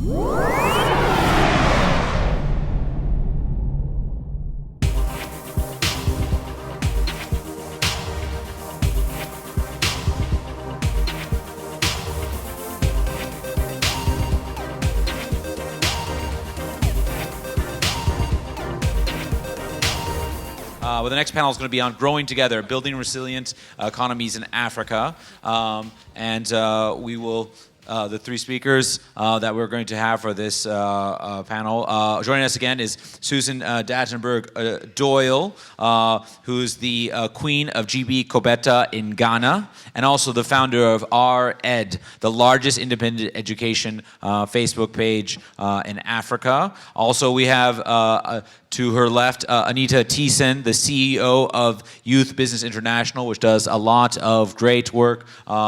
Well, the next panel is going to be on growing together, building resilient economies in Africa. We will, the three speakers that we're going to have for this panel. Joining us again is Susan Dattenberg Doyle, who's the Queen of GB Kobeta in Ghana, and also the founder of R-Ed, the largest independent education Facebook page in Africa. Also, we have to her left, Anita Thiessen, the CEO of Youth Business International, which does a lot of great work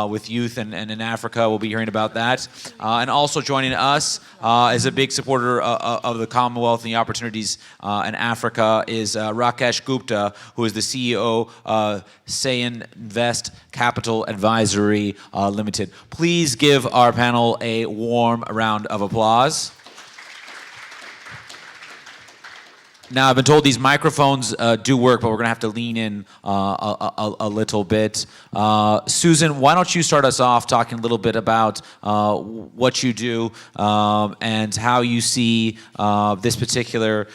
with youth and in Africa. We'll be hearing about that. And also joining us as a big supporter of the Commonwealth and the opportunities in Africa is Rakesh Gupta, who is the CEO of Sayan Invest Capital Advisory Limited. Please give our panel a warm round of applause. Now, I've been told these microphones do work, but we're going to have to lean in a little bit. Susan, why don't you start us off talking a little bit about what you do and how you see this particular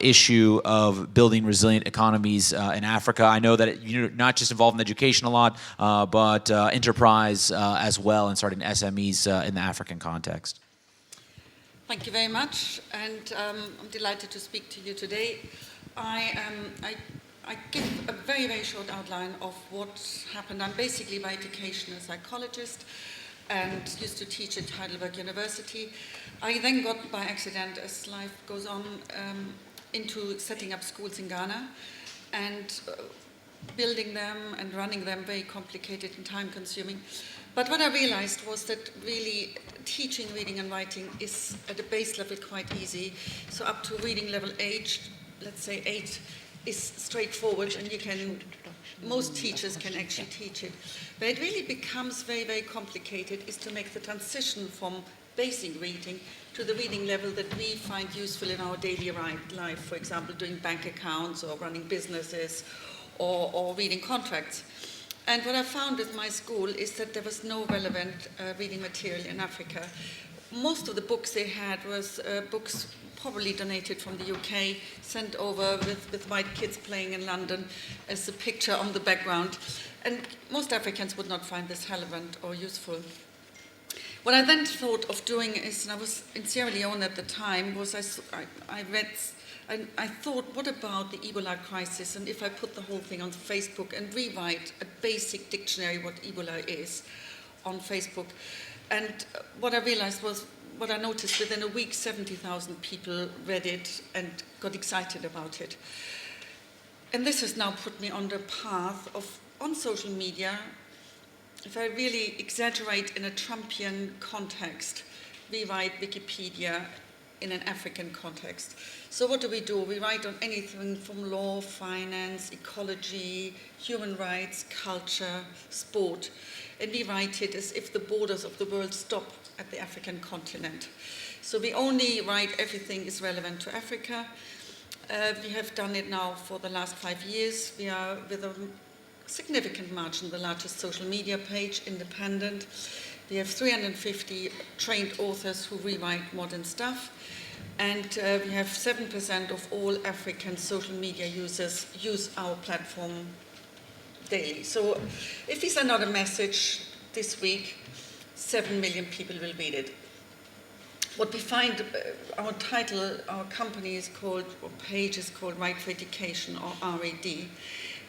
issue of building resilient economies in Africa. I know that you're not just involved in education a lot, but enterprise as well, and starting SMEs in the African context. Thank you very much, and I'm delighted to speak to you today. I give a very, very short outline of what happened. I'm basically by education a psychologist and used to teach at Heidelberg University. I then got by accident, as life goes on, into setting up schools in Ghana and building them and running them, very complicated and time-consuming. But what I realized was that really teaching reading and writing is at a base level quite easy. So up to reading level 8, let's say 8, is straightforward, and most teachers can actually teach it. Where it really becomes very, very complicated is to make the transition from basic reading to the reading level that we find useful in our daily life, for example, doing bank accounts or running businesses or reading contracts. And what I found with my school is that there was no relevant reading material in Africa. Most of the books they had was books probably donated from the UK, sent over with white kids playing in London as a picture on the background. And most Africans would not find this relevant or useful. What I then thought of doing is, and I was in Sierra Leone at the time, was I read. I thought, what about the Ebola crisis, and if I put the whole thing on Facebook and rewrite a basic dictionary what Ebola is on Facebook. And what I realized was, what I noticed, within a week 70,000 people read it and got excited about it. And this has now put me on the path of, on social media, if I really exaggerate in a Trumpian context, rewrite Wikipedia in an African context. So what do? We write on anything from law, finance, ecology, human rights, culture, sport, and we write it as if the borders of the world stop at the African continent. So we only write everything is relevant to Africa. We have done it now for the last 5 years. We are, with a significant margin, the largest social media page, independent. We have 350 trained authors who rewrite modern stuff. And we have 7% of all African social media users use our platform daily. So if we send out a message this week, 7 million people will read it. What we find, our title, our company is called, or page is called Right for Education, or RAD.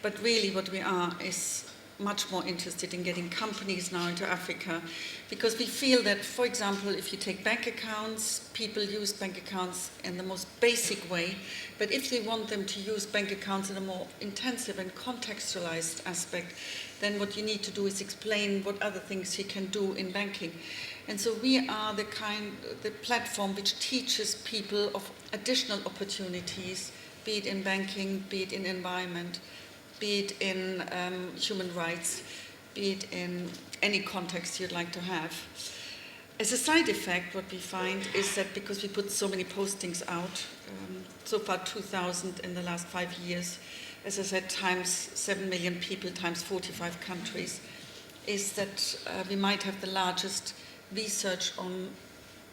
But really what we are is much more interested in getting companies now into Africa, because we feel that, for example, if you take bank accounts, people use bank accounts in the most basic way, but if they want them to use bank accounts in a more intensive and contextualized aspect, then what you need to do is explain what other things you can do in banking. And so we are the platform which teaches people of additional opportunities, be it in banking, be it in environment, be it in human rights, be it in any context you'd like to have. As a side effect, what we find is that because we put so many postings out, so far 2,000 in the last 5 years, as I said, times 7 million people, times 45 countries, is that we might have the largest research on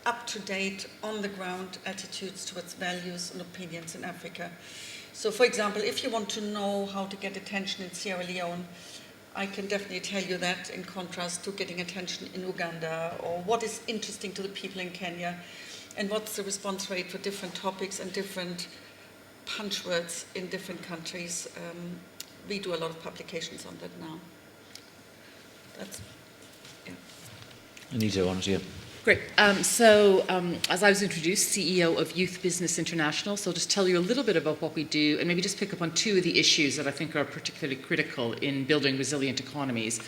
up-to-date, on-the-ground attitudes towards values and opinions in Africa. So, for example, if you want to know how to get attention in Sierra Leone, I can definitely tell you that in contrast to getting attention in Uganda, or what is interesting to the people in Kenya, and what's the response rate for different topics and different punchwords in different countries. We do a lot of publications on that now. That's, yeah. Anita, why don't you? Great. As I was introduced, CEO of Youth Business International, so I'll just tell you a little bit about what we do and maybe just pick up on two of the issues that I think are particularly critical in building resilient economies.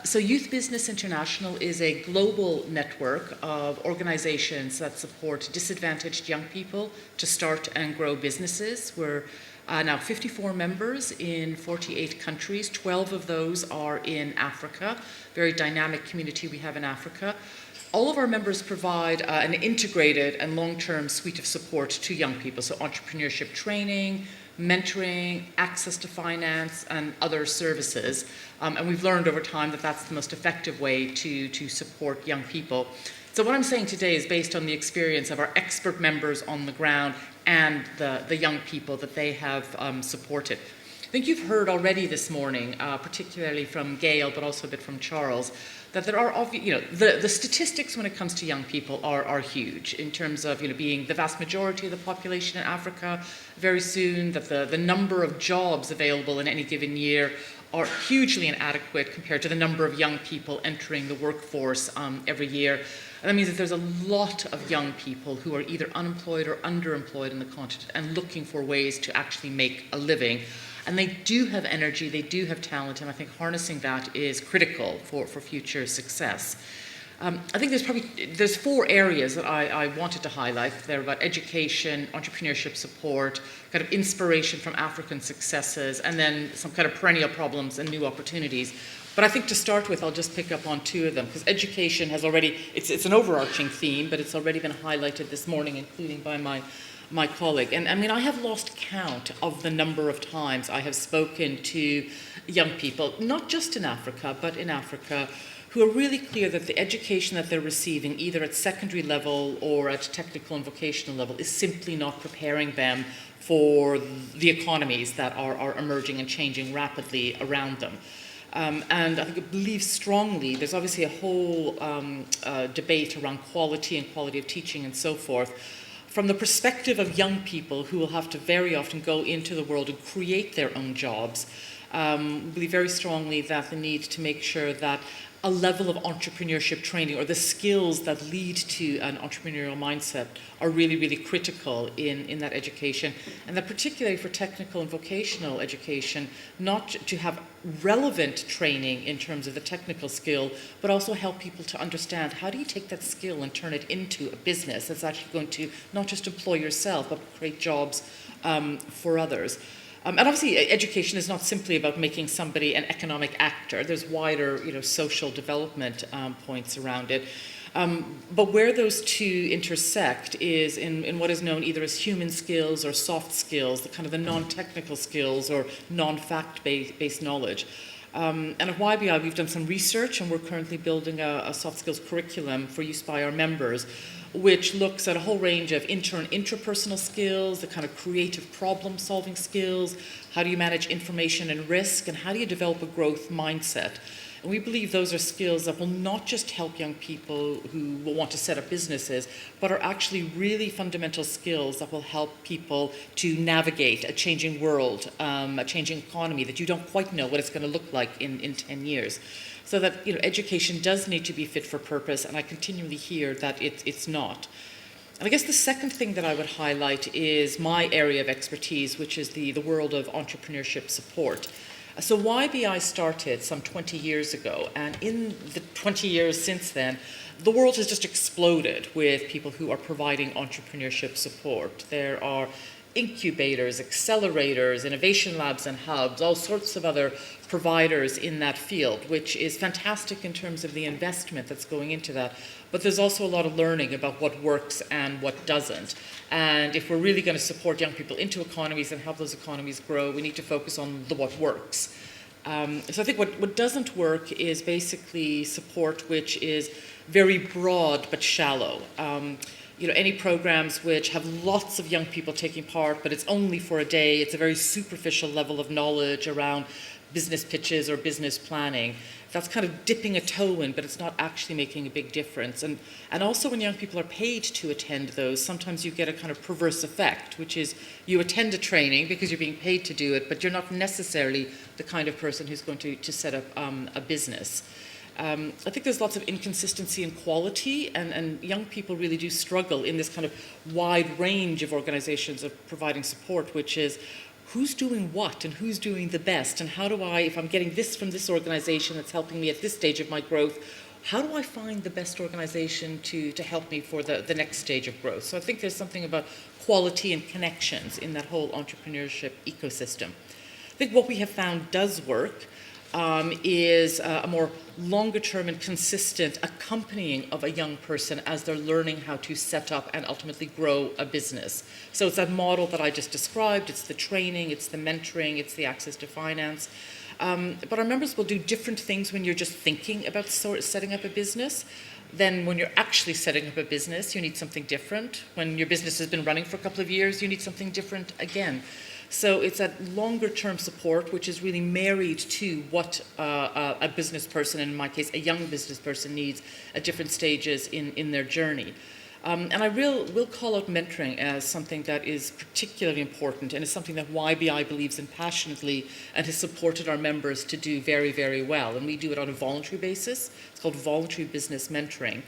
So Youth Business International is a global network of organizations that support disadvantaged young people to start and grow businesses. We're now 54 members in 48 countries. 12 of those are in Africa, very dynamic community we have in Africa. All of our members provide an integrated and long-term suite of support to young people, so entrepreneurship training, mentoring, access to finance, and other services. And we've learned over time that that's the most effective way to support young people. So what I'm saying today is based on the experience of our expert members on the ground and the young people that they have supported. I think you've heard already this morning, particularly from Gail, but also a bit from Charles, that there are, the statistics when it comes to young people are huge in terms of, being the vast majority of the population in Africa very soon, that the number of jobs available in any given year are hugely inadequate compared to the number of young people entering the workforce every year. And that means that there's a lot of young people who are either unemployed or underemployed in the continent and looking for ways to actually make a living. And they do have energy, they do have talent, and I think harnessing that is critical for future success. I think there's 4 areas that I wanted to highlight. They're about education, entrepreneurship support, kind of inspiration from African successes, and then some kind of perennial problems and new opportunities. But I think to start with, I'll just pick up on 2 of them, because education has already, it's an overarching theme, but it's already been highlighted this morning, including by my colleague. And I mean, I have lost count of the number of times I have spoken to young people, not just in Africa, but in Africa, who are really clear that the education that they're receiving, either at secondary level or at technical and vocational level, is simply not preparing them for the economies that are emerging and changing rapidly around them. And I believe strongly, there's obviously a whole debate around quality and quality of teaching and so forth. From the perspective of young people who will have to very often go into the world and create their own jobs, we believe very strongly that the need to make sure that a level of entrepreneurship training, or the skills that lead to an entrepreneurial mindset, are really, really critical in that education. And that particularly for technical and vocational education, not to have relevant training in terms of the technical skill, but also help people to understand how do you take that skill and turn it into a business that's actually going to not just employ yourself, but create jobs for others. And obviously, education is not simply about making somebody an economic actor. There's wider, social development points around it. But where those 2 intersect is in what is known either as human skills or soft skills, the kind of the non-technical skills or non-fact-based knowledge. And at YBI, we've done some research, and we're currently building a soft skills curriculum for use by our members, which looks at a whole range of interpersonal skills, the kind of creative problem-solving skills, how do you manage information and risk, and how do you develop a growth mindset. And we believe those are skills that will not just help young people who will want to set up businesses, but are actually really fundamental skills that will help people to navigate a changing world, a changing economy that you don't quite know what it's going to look like in 10 years. So that education does need to be fit for purpose, and I continually hear that it's not. And I guess the second thing that I would highlight is my area of expertise, which is the world of entrepreneurship support. So YBI started some 20 years ago, and in the 20 years since then, the world has just exploded with people who are providing entrepreneurship support. There are incubators, accelerators, innovation labs and hubs, all sorts of other providers in that field, which is fantastic in terms of the investment that's going into that. But there's also a lot of learning about what works and what doesn't. And if we're really going to support young people into economies and help those economies grow, we need to focus on what works. So I think what doesn't work is basically support which is very broad but shallow. Any programs which have lots of young people taking part, but it's only for a day. It's a very superficial level of knowledge around business pitches or business planning. That's kind of dipping a toe in, but it's not actually making a big difference. And also when young people are paid to attend those, sometimes you get a kind of perverse effect, which is you attend a training because you're being paid to do it, but you're not necessarily the kind of person who's going to set up a business. I think there's lots of inconsistency in quality, and young people really do struggle in this kind of wide range of organizations of providing support, which is who's doing what and who's doing the best, and how do I, if I'm getting this from this organization that's helping me at this stage of my growth, how do I find the best organization to help me for the next stage of growth? So I think there's something about quality and connections in that whole entrepreneurship ecosystem. I think what we have found does work is a more longer term and consistent accompanying of a young person as they're learning how to set up and ultimately grow a business. So it's that model that I just described. It's the training, it's the mentoring, it's the access to finance. But our members will do different things when you're just thinking about setting up a business. Then when you're actually setting up a business, you need something different. When your business has been running for a couple of years, you need something different again. So it's that longer term support, which is really married to what a business person, in my case, a young business person needs at different stages in their journey. And I will call out mentoring as something that is particularly important, and is something that YBI believes in passionately and has supported our members to do very, very well. And we do it on a voluntary basis. It's called voluntary business mentoring.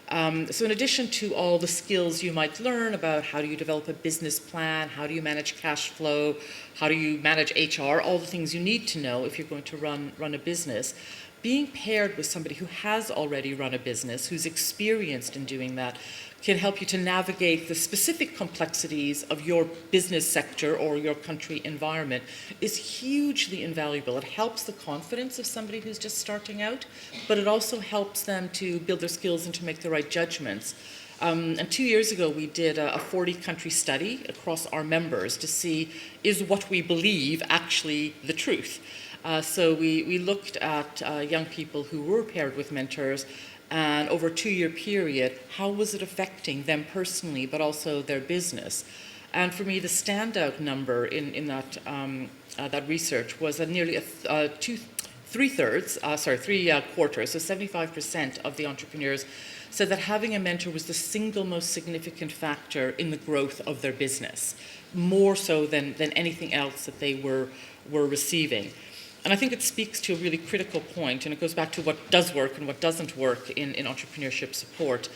So in addition to all the skills you might learn about how do you develop a business plan, how do you manage cash flow, how do you manage HR, all the things you need to know if you're going to run a business, being paired with somebody who has already run a business, who's experienced in doing that, can help you to navigate the specific complexities of your business sector or your country environment is hugely invaluable. It helps the confidence of somebody who's just starting out, but it also helps them to build their skills and to make the right judgments. And 2 years ago, we did a 40-country study across our members to see, is what we believe actually the truth? So we looked at young people who were paired with mentors, and over a 2-year period, how was it affecting them personally, but also their business? And for me, the standout number in that research was that nearly three quarters, so 75% of the entrepreneurs said that having a mentor was the single most significant factor in the growth of their business, more so than anything else that they were receiving. And I think it speaks to a really critical point, and it goes back to what does work and what doesn't work in entrepreneurship support.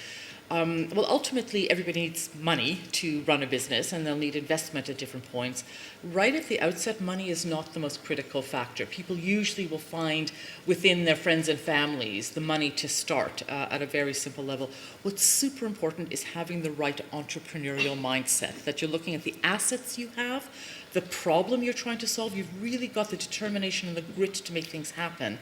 Well, ultimately, everybody needs money to run a business, and they'll need investment at different points. Right at the outset, money is not the most critical factor. People usually will find within their friends and families the money to start at a very simple level. What's super important is having the right entrepreneurial mindset, that you're looking at the assets you have, the problem you're trying to solve. You've really got the determination and the grit to make things happen.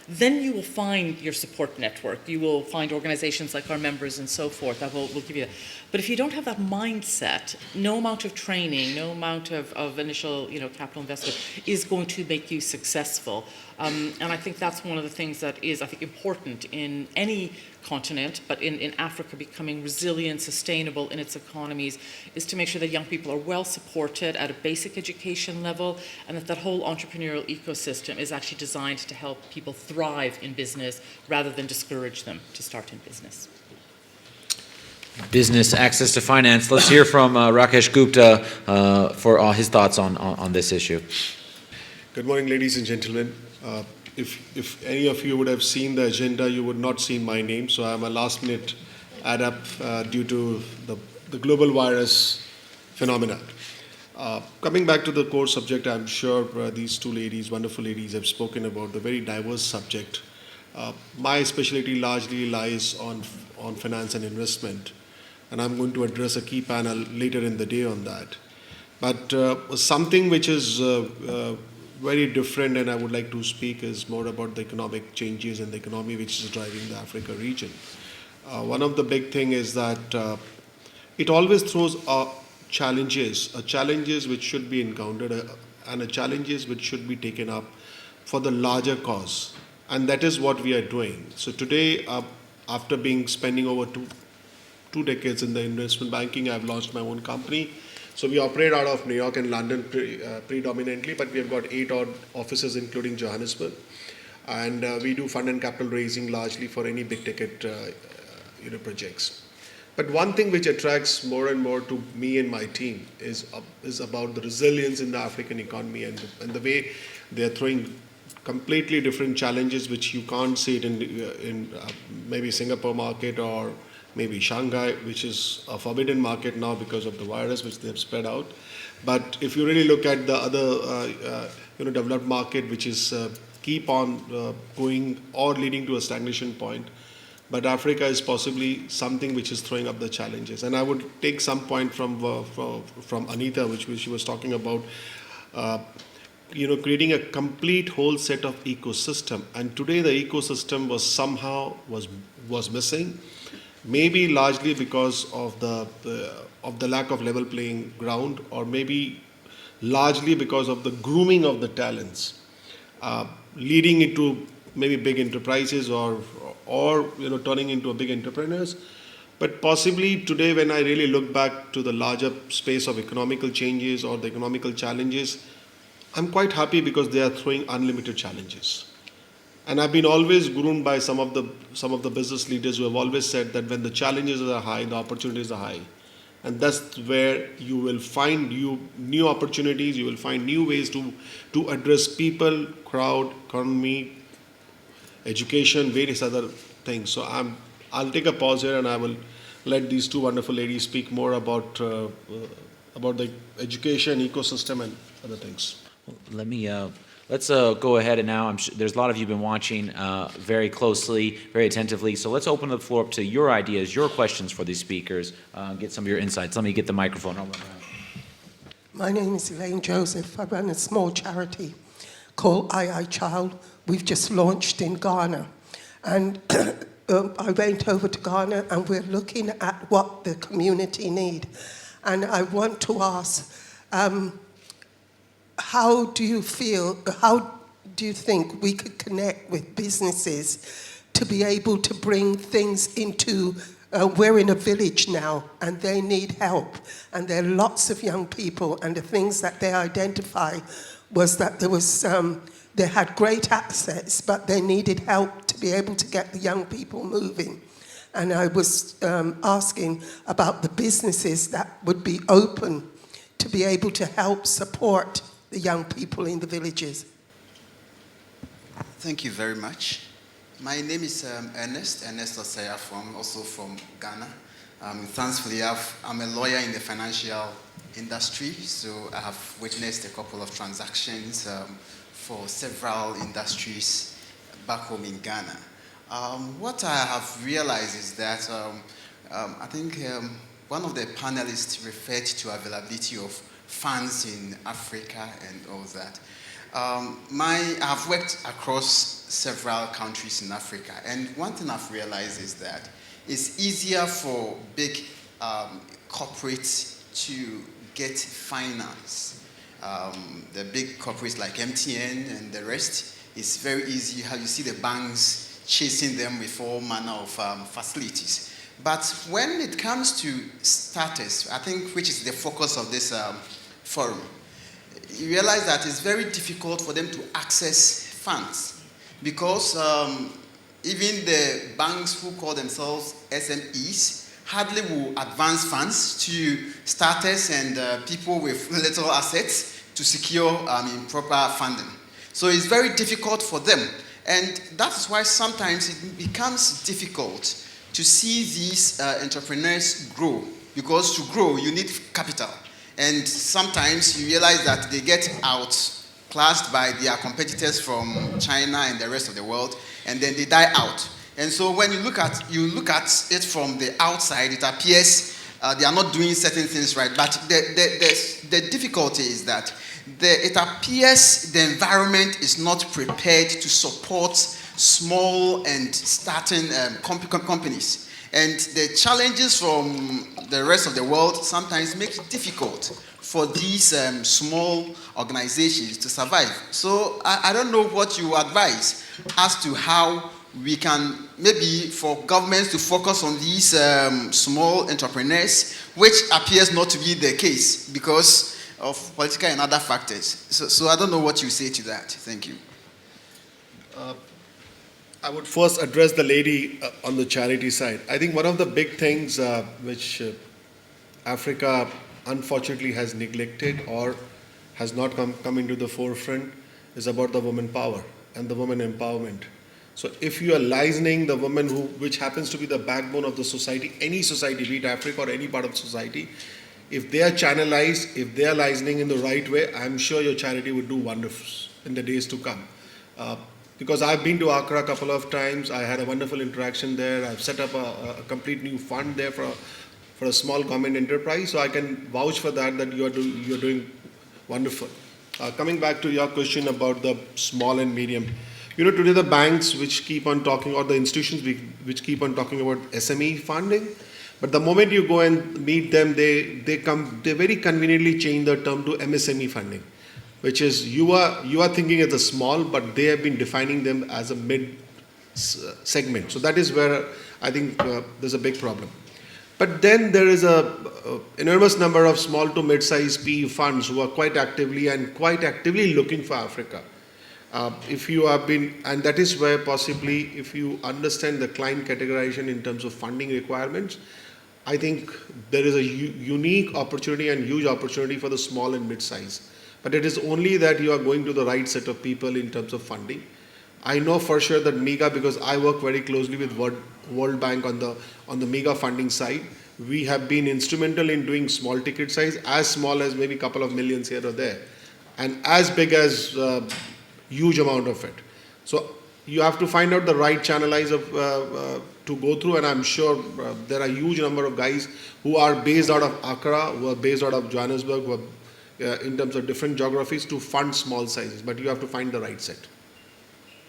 Then you will find your support network. You will find organizations like our members and so forth that will give you that. But if you don't have that mindset, no amount of training, no amount of initial capital investment is going to make you successful. And I think that's one of the things that is, I think, important in any continent, but in Africa becoming resilient, sustainable in its economies, is to make sure that young people are well supported at a basic education level, and that whole entrepreneurial ecosystem is actually designed to help people thrive in business rather than discourage them to start in business. Business access to finance. Let's hear from Rakesh Gupta for his thoughts on this issue. Good morning, ladies and gentlemen. If any of you would have seen the agenda, you would not see my name. So I'm a last-minute add-up due to the global virus phenomena. Coming back to the core subject, I'm sure these two ladies, wonderful ladies, have spoken about the very diverse subject. My specialty largely lies on finance and investment, and I'm going to address a key panel later in the day on that. But something which is very different, and I would like to speak, is more about the economic changes and the economy which is driving the Africa region. One of the big thing is that it always throws challenges which should be encountered, and challenges which should be taken up for the larger cause, and that is what we are doing. So today, after spending over two decades in the investment banking, I've launched my own company. So we operate out of New York and London predominantly, but we have got 8 odd offices, including Johannesburg, and we do fund and capital raising largely for any big ticket projects. But one thing which attracts more and more to me and my team is about the resilience in the African economy, and the way they are throwing completely different challenges which you can't see it in maybe Singapore market or maybe Shanghai, which is a forbidden market now because of the virus which they have spread out. But if you really look at the other developed market, which is keep on going or leading to a stagnation point, but Africa is possibly something which is throwing up the challenges. And I would take some point from Anita, which she was talking about, creating a complete whole set of ecosystem. And today the ecosystem was missing, maybe largely because of the lack of level playing ground, or maybe largely because of the grooming of the talents, leading into maybe big enterprises or turning into a big entrepreneurs. But possibly today, when I really look back to the larger space of economical changes or the economical challenges, I'm quite happy because they are throwing unlimited challenges. And I've been always groomed by some of the business leaders who have always said that when the challenges are high, the opportunities are high. And that's where you will find new opportunities, you will find new ways to address people, crowd, economy, education, various other things. So I'll take a pause here, and I will let these two wonderful ladies speak more about the education ecosystem and other things. Let me let's go ahead, and now there's a lot of you been watching very closely, very attentively. So let's open the floor up to your ideas, your questions for these speakers. Get some of your insights. Let me get the microphone. My name is Elaine Joseph. I run a small charity called I Child. We've just launched in Ghana, and I went over to Ghana, and we're looking at what the community need. And I want to ask, how do you think we could connect with businesses to be able to bring things into, we're in a village now, and they need help, and there are lots of young people, and the things that they identify was that they had great assets, but they needed help to be able to get the young people moving. And I was asking about the businesses that would be open to be able to help support the young people in the villages. Thank you very much. My name is Ernest Osaya, also from Ghana. Thankfully, I'm a lawyer in the financial industry, so I have witnessed a couple of transactions for several industries back home in Ghana. What I have realized is that I think one of the panelists referred to availability of funds in Africa and all that. I have worked across several countries in Africa, and one thing I've realized is that it's easier for big corporates to get finance. The big corporates like MTN and the rest, it's very easy how you see the banks chasing them with all manner of facilities. But when it comes to starters, I think, which is the focus of this forum, you realize that it's very difficult for them to access funds because even the banks who call themselves SMEs hardly will advance funds to starters and people with little assets to secure improper funding. So it's very difficult for them. And that's why sometimes it becomes difficult to see these entrepreneurs grow, because to grow you need capital. And sometimes you realize that they get outclassed by their competitors from China and the rest of the world, and then they die out. And so when you look at it from the outside, it appears they are not doing certain things right. But the difficulty is that it appears the environment is not prepared to support small and starting companies. And the challenges from the rest of the world sometimes make it difficult for these small organizations to survive. So I don't know what you advise as to how we can, maybe for governments to focus on these small entrepreneurs, which appears not to be the case because of political and other factors. So I don't know what you say to that. Thank you. I would first address the lady on the charity side. I think one of the big things which Africa unfortunately has neglected or has not come into the forefront is about the woman power and the woman empowerment. So if you are licensing the woman which happens to be the backbone of the society, any society, be it Africa or any part of society, if they are channelized, if they are licensing in the right way, I'm sure your charity would do wonders in the days to come. Because I've been to Accra a couple of times, I had a wonderful interaction there. I've set up a complete new fund there for a small government enterprise, so I can vouch for that you're doing wonderful. Coming back to your question about the small and medium, today the banks which keep on talking, or the institutions which keep on talking about SME funding, but the moment you go and meet them, they very conveniently change the term to MSME funding, which is you are thinking as a small, but they have been defining them as a mid segment. So that is where I think there's a big problem. But then there is a enormous number of small to mid-sized PE funds who are quite actively looking for Africa. If you have been, and that is where possibly if you understand the client categorization in terms of funding requirements, I think there is a unique opportunity and huge opportunity for the small and mid-size. But it is only that you are going to the right set of people in terms of funding. I know for sure that MEGA, because I work very closely with World Bank on the MEGA funding side, we have been instrumental in doing small ticket size, as small as maybe a couple of millions here or there, and as big as huge amount of it. So you have to find out the right channelize to go through, and I'm sure there are a huge number of guys who are based out of Accra, who are based out of Johannesburg, who are in terms of different geographies to fund small sizes, but you have to find the right set.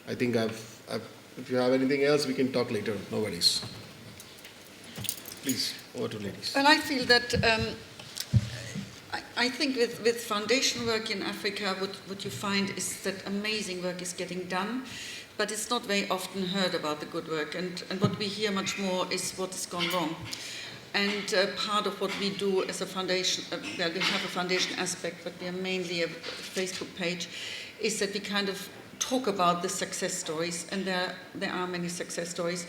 I think if you have anything else, we can talk later. No worries. Please, over to ladies. Well, I feel that I think with foundation work in Africa, what you find is that amazing work is getting done, but it's not very often heard about the good work. And what we hear much more is what has gone wrong. And part of what we do as a foundation, well, we have a foundation aspect, but we are mainly a Facebook page, is that we kind of talk about the success stories, and there are many success stories.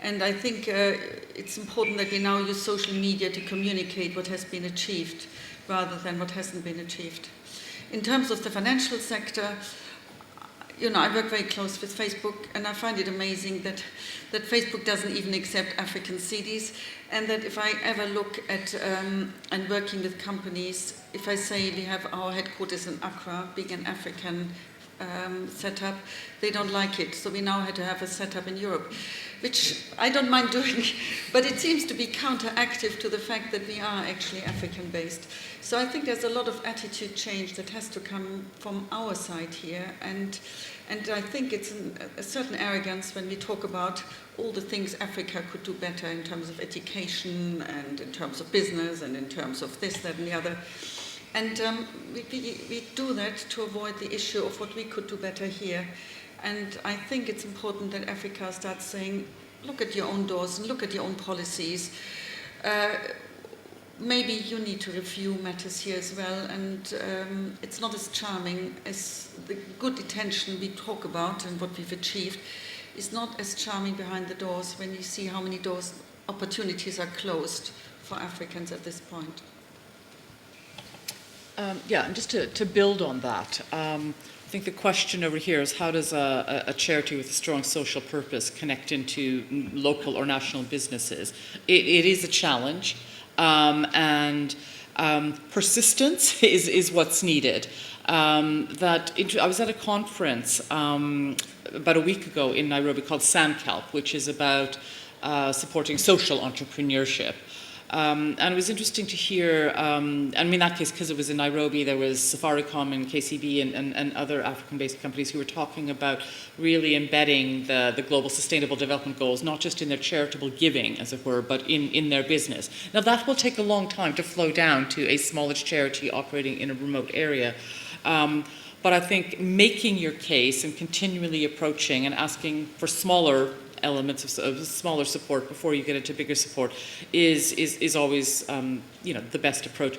And I think it's important that we now use social media to communicate what has been achieved rather than what hasn't been achieved. In terms of the financial sector, I work very close with Facebook, and I find it amazing that Facebook doesn't even accept African cedis, and that if I ever look at and working with companies, if I say we have our headquarters in Accra, being an African setup, they don't like it. So we now had to have a setup in Europe, which I don't mind doing, but it seems to be counteractive to the fact that we are actually African-based. So I think there's a lot of attitude change that has to come from our side here, and I think it's a certain arrogance when we talk about all the things Africa could do better in terms of education and in terms of business and in terms of this, that, and the other. And we do that to avoid the issue of what we could do better here. And I think it's important that Africa starts saying, look at your own doors and look at your own policies. Maybe you need to review matters here as well, and it's not as charming as the good intention we talk about and what we've achieved is not as charming behind the doors when you see how many opportunities are closed for Africans at this point. And just to build on that, I think the question over here is how does a charity with a strong social purpose connect into local or national businesses? It is a challenge, and persistence is what's needed. I was at a conference about a week ago in Nairobi called SAMCALP, which is about supporting social entrepreneurship. And it was interesting to hear, and in that case, because it was in Nairobi, there was Safaricom and KCB and other African-based companies who were talking about really embedding the global sustainable development goals, not just in their charitable giving, as it were, but in their business. Now, that will take a long time to flow down to a smallish charity operating in a remote area. But I think making your case and continually approaching and asking for smaller elements of smaller support before you get into bigger support is always the best approach.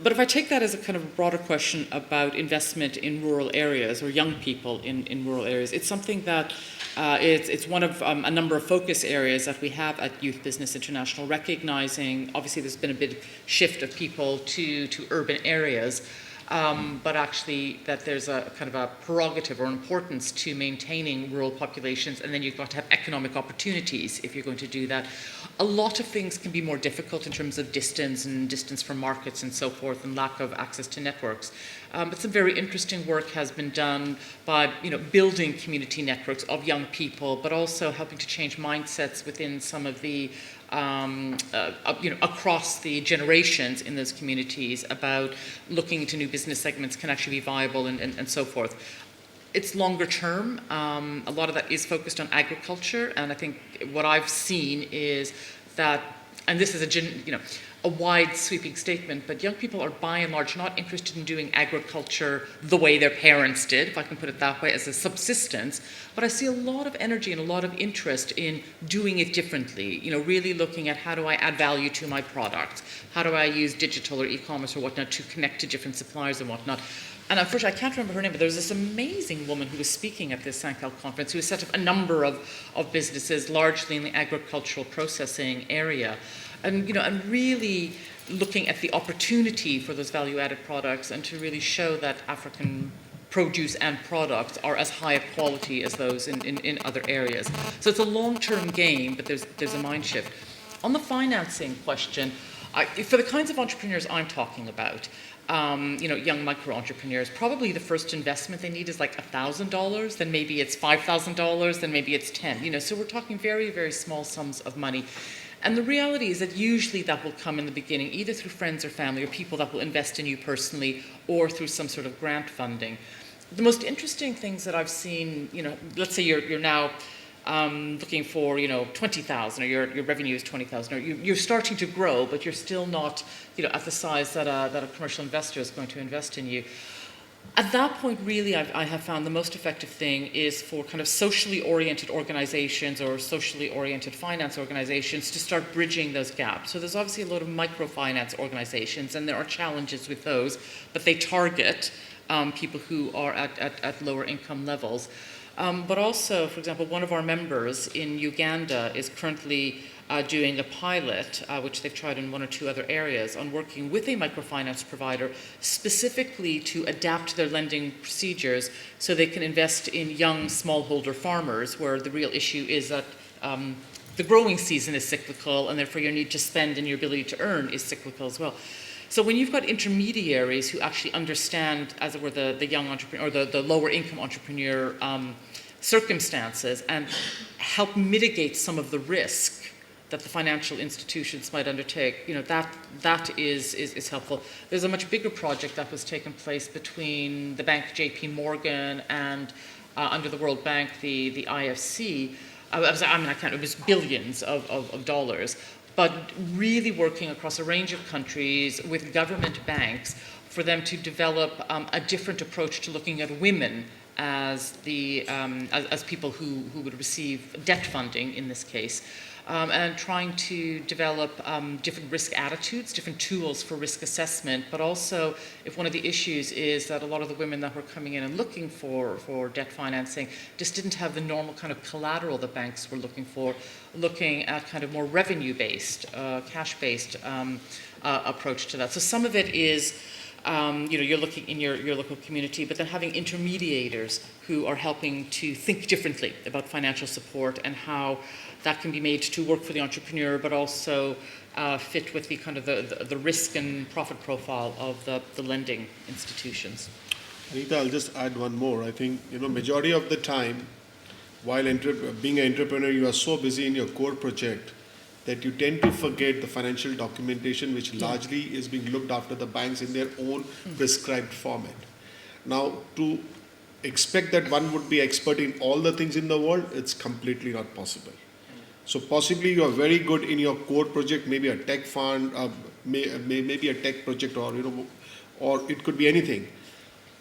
But if I take that as a kind of a broader question about investment in rural areas or young people in rural areas, it's something that it's one of a number of focus areas that we have at Youth Business International, recognizing obviously there's been a bit of shift of people to urban areas. But actually that there's a kind of a prerogative or importance to maintaining rural populations, and then you've got to have economic opportunities if you're going to do that. A lot of things can be more difficult in terms of distance and distance from markets and so forth, and lack of access to networks. But some very interesting work has been done by building community networks of young people, but also helping to change mindsets within some of the across the generations in those communities about looking into new business segments can actually be viable and so forth. It's longer term. A lot of that is focused on agriculture, and I think what I've seen is that, and this is a wide sweeping statement, but young people are by and large not interested in doing agriculture the way their parents did, if I can put it that way, as a subsistence. But I see a lot of energy and a lot of interest in doing it differently, really looking at how do I add value to my product? How do I use digital or e-commerce or whatnot to connect to different suppliers and whatnot? And unfortunately, I can't remember her name, but there was this amazing woman who was speaking at this Sancal conference who has set up a number of businesses, largely in the agricultural processing area. And really looking at the opportunity for those value-added products and to really show that African produce and products are as high a quality as those in other areas. So it's a long-term game, but there's a mind shift. On the financing question, for the kinds of entrepreneurs I'm talking about, young micro-entrepreneurs, probably the first investment they need is like $1,000, then maybe it's $5,000, then maybe it's 10. So we're talking very, very small sums of money. And the reality is that usually that will come in the beginning, either through friends or family or people that will invest in you personally or through some sort of grant funding. The most interesting things that I've seen, let's say you're now looking for, 20,000 or your revenue is 20,000 or you're starting to grow, but you're still not, at the size that a commercial investor is going to invest in you. At that point, really, I have found the most effective thing is for kind of socially oriented organizations or socially oriented finance organizations to start bridging those gaps. So there's obviously a lot of microfinance organizations, and there are challenges with those, but they target people who are at lower income levels. But also, for example, one of our members in Uganda is currently doing a pilot, which they've tried in one or two other areas, on working with a microfinance provider specifically to adapt their lending procedures so they can invest in young smallholder farmers, where the real issue is that the growing season is cyclical, and therefore your need to spend and your ability to earn is cyclical as well. So when you've got intermediaries who actually understand, as it were, the young entrepreneur or the lower income entrepreneur circumstances and help mitigate some of the risk that the financial institutions might undertake, that is helpful. There's a much bigger project that was taking place between the bank JP Morgan and under the World Bank, the IFC. It was billions of dollars, but really working across a range of countries with government banks for them to develop a different approach to looking at women as people who would receive debt funding in this case. And trying to develop different risk attitudes, different tools for risk assessment, but also if one of the issues is that a lot of the women that were coming in and looking for debt financing just didn't have the normal kind of collateral that banks were looking for, looking at kind of more revenue-based, cash-based approach to that. So some of it is you're looking in your local community, but then having intermediators who are helping to think differently about financial support and how that can be made to work for the entrepreneur, but also fit with the kind of the risk and profit profile of the lending institutions. Anita, I'll just add one more. I think, majority of the time, while being an entrepreneur, you are so busy in your core project that you tend to forget the financial documentation, which largely is being looked after the banks in their own prescribed format. Now, to expect that one would be expert in all the things in the world, it's completely not possible. So possibly you are very good in your core project, maybe a tech fund, maybe a tech project, or or it could be anything.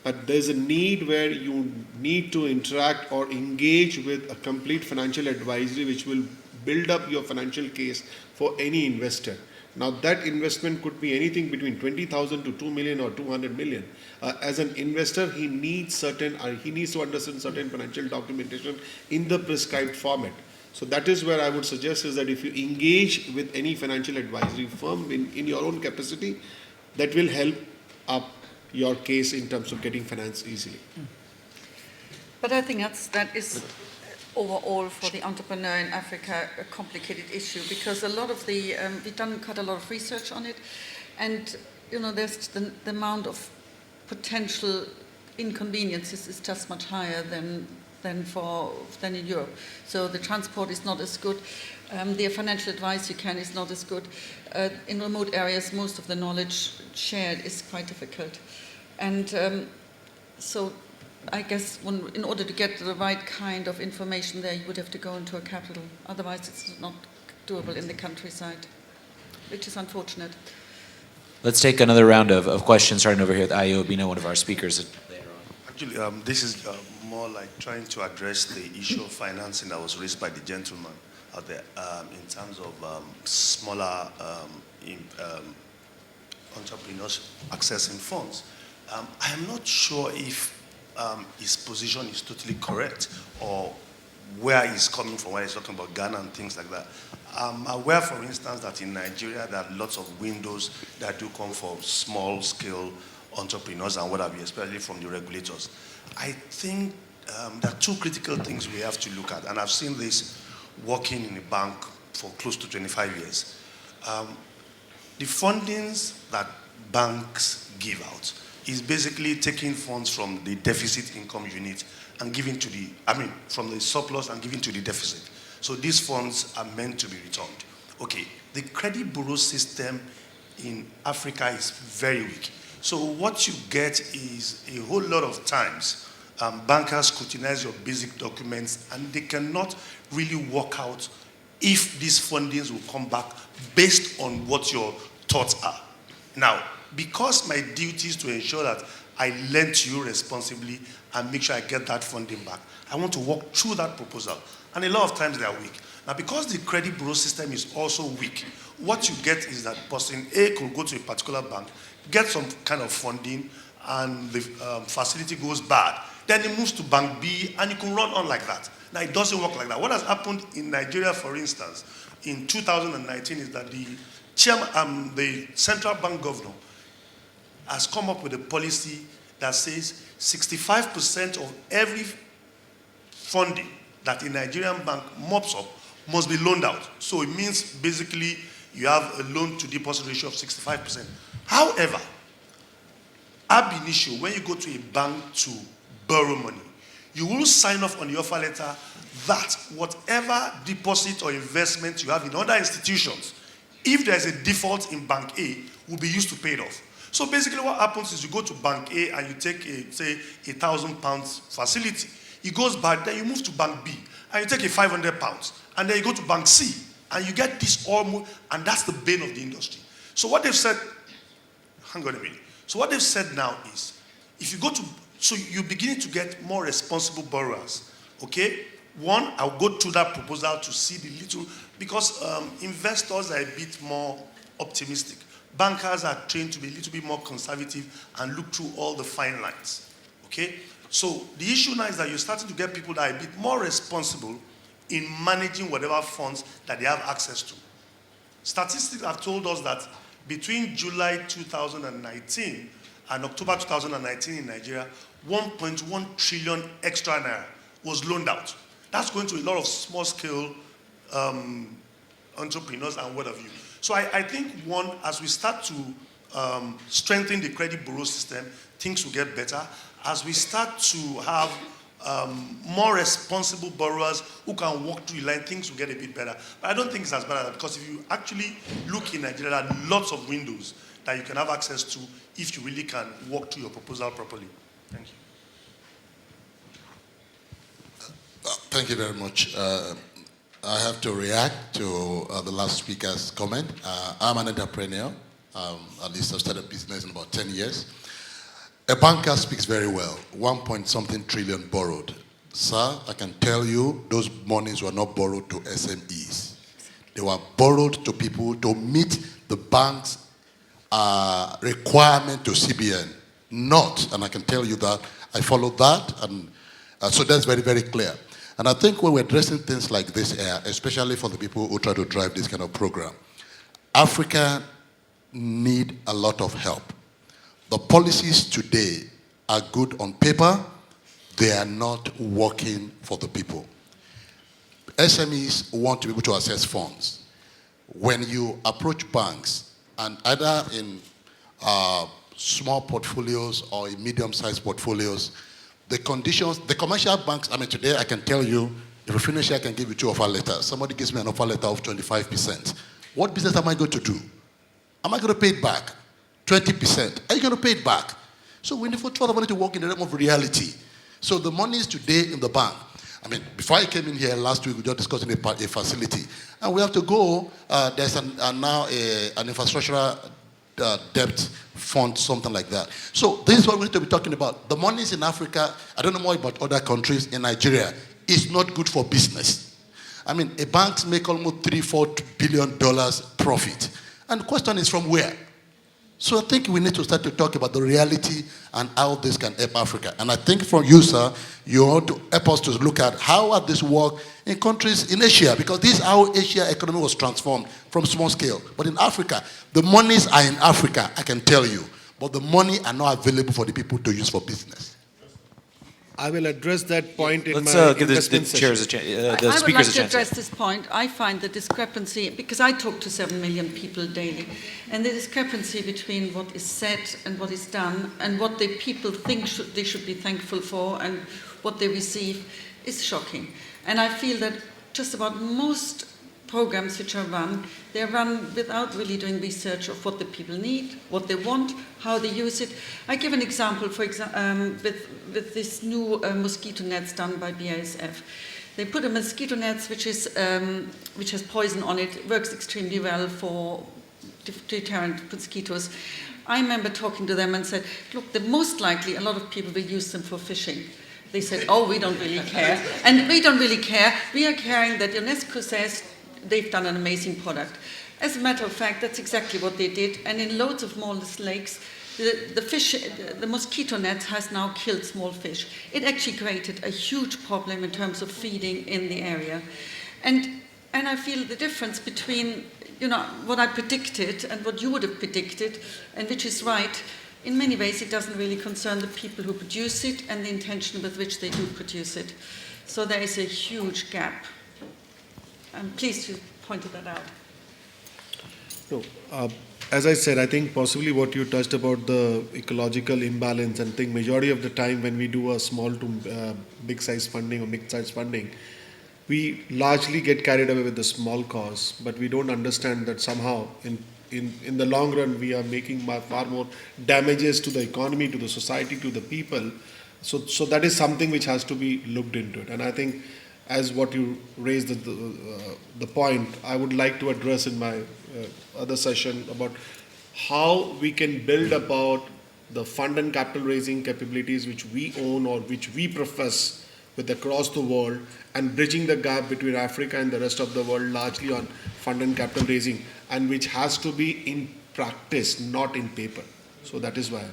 But there's a need where you need to interact or engage with a complete financial advisory, which will build up your financial case for any investor. Now that investment could be anything between 20,000 to 2 million or 200 million. As an investor, he needs to understand certain financial documentation in the prescribed format. So that is where I would suggest is that if you engage with any financial advisory firm in your own capacity, that will help up your case in terms of getting finance easily. But I think that is overall for the entrepreneur in Africa a complicated issue, because a lot of we've done quite a lot of research on it, and there's the amount of potential inconveniences is just much higher than in Europe. So the transport is not as good. The financial advice you can is not as good. In remote areas, most of the knowledge shared is quite difficult. And so I guess in order to get the right kind of information there, you would have to go into a capital. Otherwise, it's not doable in the countryside, which is unfortunate. Let's take another round of questions, starting over here with Ayo Obina, one of our speakers later on. Actually, this is more like trying to address the issue of financing that was raised by the gentleman out there in terms of smaller entrepreneurs accessing funds. I am not sure if his position is totally correct or where he's coming from, when he's talking about Ghana and things like that. I'm aware, for instance, that in Nigeria there are lots of windows that do come for small-scale entrepreneurs and what have you, especially from the regulators. I think there are two critical things we have to look at, and I've seen this working in a bank for close to 25 years. The fundings that banks give out is basically taking funds from the deficit income unit and giving to from the surplus and giving to the deficit. So these funds are meant to be returned. Okay, the credit bureau system in Africa is very weak. So what you get is a whole lot of times bankers scrutinize your basic documents and they cannot really work out if these fundings will come back based on what your thoughts are. Now, because my duty is to ensure that I lend to you responsibly and make sure I get that funding back, I want to walk through that proposal. And a lot of times they are weak. Now, because the credit bureau system is also weak, what you get is that person A could go to a particular bank, get some kind of funding, and the facility goes bad. Then it moves to bank B, and you can run on like that. Now, it doesn't work like that. What has happened in Nigeria, for instance, in 2019 is that the central bank governor has come up with a policy that says 65% of every funding that a Nigerian bank mops up must be loaned out. So it means basically you have a loan to deposit ratio of 65%. However, ab initio, when you go to a bank to borrow money, you will sign off on the offer letter that whatever deposit or investment you have in other institutions, if there's a default in bank A, will be used to pay it off. So basically what happens is you go to bank A and you take say £1,000 facility. It goes bad, then you move to bank B and you take £500, and then you go to bank C and you get this and that's the bane of the industry. So what they've said, hang on a minute. So what they've said now is, if you go to, so you're beginning to get more responsible borrowers, okay? One, I'll go through that proposal to see the little, because investors are a bit more optimistic. Bankers are trained to be a little bit more conservative and look through all the fine lines, okay? So the issue now is that you're starting to get people that are a bit more responsible in managing whatever funds that they have access to. Statistics have told us that between July 2019 and October 2019 in Nigeria, 1.1 trillion extra naira was loaned out. That's going to a lot of small-scale entrepreneurs and what have you. So I think, one, as we start to strengthen the credit bureau system, things will get better. As we start to have more responsible borrowers who can walk through the line, things will get a bit better. But I don't think it's as bad as that, because if you actually look in Nigeria, there are lots of windows that you can have access to if you really can walk through your proposal properly. Thank you. Thank you very much. I have to react to the last speaker's comment. I'm an entrepreneur. At least I've started business in about 10 years. A banker speaks very well. 1-point-something trillion borrowed. Sir, I can tell you those monies were not borrowed to SMEs. They were borrowed to people to meet the bank's requirement to CBN. Not, and I can tell you that, I followed that, and so that's very, very clear. And I think when we're addressing things like this, especially for the people who try to drive this kind of program, Africa need a lot of help. The policies today are good on paper, they are not working for the people. SMEs want to be able to access funds. When you approach banks, and either in small portfolios or in medium-sized portfolios, the conditions, the commercial banks, I mean, today I can tell you, if you finish here, I can give you 2 offer letters. Somebody gives me an offer letter of 25%. What business am I going to do? Am I going to pay it back? 20%. Are you going to pay it back? So we need for the money to work in the realm of reality. So the money is today in the bank. I mean, before I came in here last week, we were just discussing a facility. And we have to go, there's now an infrastructural debt fund, something like that. So this is what we need to be talking about. The monies in Africa, I don't know more about other countries, in Nigeria, is not good for business. I mean, a banks make almost $3-4 billion profit. And the question is from where? So I think we need to start to talk about the reality and how this can help Africa. And I think from you, sir, you want to help us to look at how this work in countries in Asia, because this is how Asia economy was transformed from small scale. But in Africa, the monies are in Africa, I can tell you, but the money are not available for the people to use for business. I will address that point in Let's my give the investment chairs session. the I would speakers like a to chance. address this point. I find the discrepancy, because I talk to 7 million people daily, and the discrepancy between what is said and what is done, and what the people think they should be thankful for, and what they receive, is shocking. And I feel that just about most programs which are run, they're run without really doing research of what the people need, what they want, how they use it. I give an example, for example, with this new mosquito nets done by BASF. They put a mosquito nets which has poison on it. It works extremely well for deterrent mosquitoes. I remember talking to them and said, look, most likely a lot of people will use them for fishing. They said, oh, we don't really care. And we don't really care. We are caring that UNESCO says they've done an amazing product. As a matter of fact, that's exactly what they did. And in loads of small lakes, the mosquito net has now killed small fish. It actually created a huge problem in terms of feeding in the area. And I feel the difference between, what I predicted and what you would have predicted, and which is right, in many ways it doesn't really concern the people who produce it and the intention with which they do produce it. So there is a huge gap. I'm pleased you pointed that out. No, as I said, I think possibly what you touched about the ecological imbalance, and I think majority of the time when we do a small to big size funding or mid-size funding, we largely get carried away with the small cause, but we don't understand that somehow in the long run we are making far more damages to the economy, to the society, to the people. So that is something which has to be looked into it. And I think as what you raised the point, I would like to address in my other session about how we can build about the fund and capital raising capabilities which we own or which we profess with across the world, and bridging the gap between Africa and the rest of the world largely on fund and capital raising, and which has to be in practice, not in paper. So that is why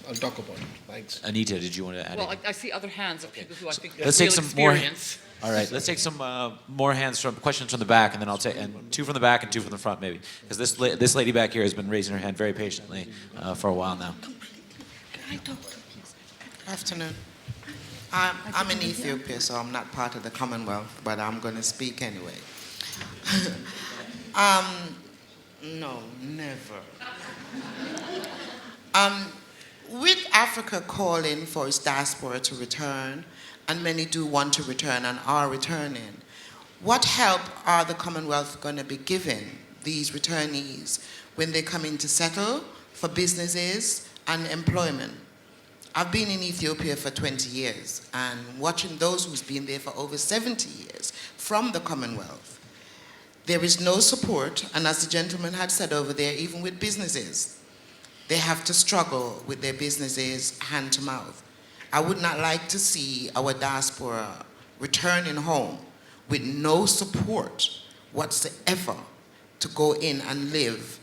I'll talk about it. Thanks. Anita, did you want to add Well, anything? I see other hands of people who I think Let's have take real some more. experience. All right, let's take some more questions from the back, and then I'll take 2 from the back and 2 from the front, maybe, because this lady back here has been raising her hand very patiently for a while now. Good afternoon. I'm in Ethiopia, so I'm not part of the Commonwealth, but I'm going to speak anyway. No, never. With Africa calling for its diaspora to return, and many do want to return and are returning. What help are the Commonwealth going to be giving these returnees when they come in to settle for businesses and employment? I've been in Ethiopia for 20 years, and watching those who's been there for over 70 years from the Commonwealth, there is no support, and as the gentleman had said over there, even with businesses, they have to struggle with their businesses hand to mouth. I would not like to see our diaspora returning home with no support whatsoever to go in and live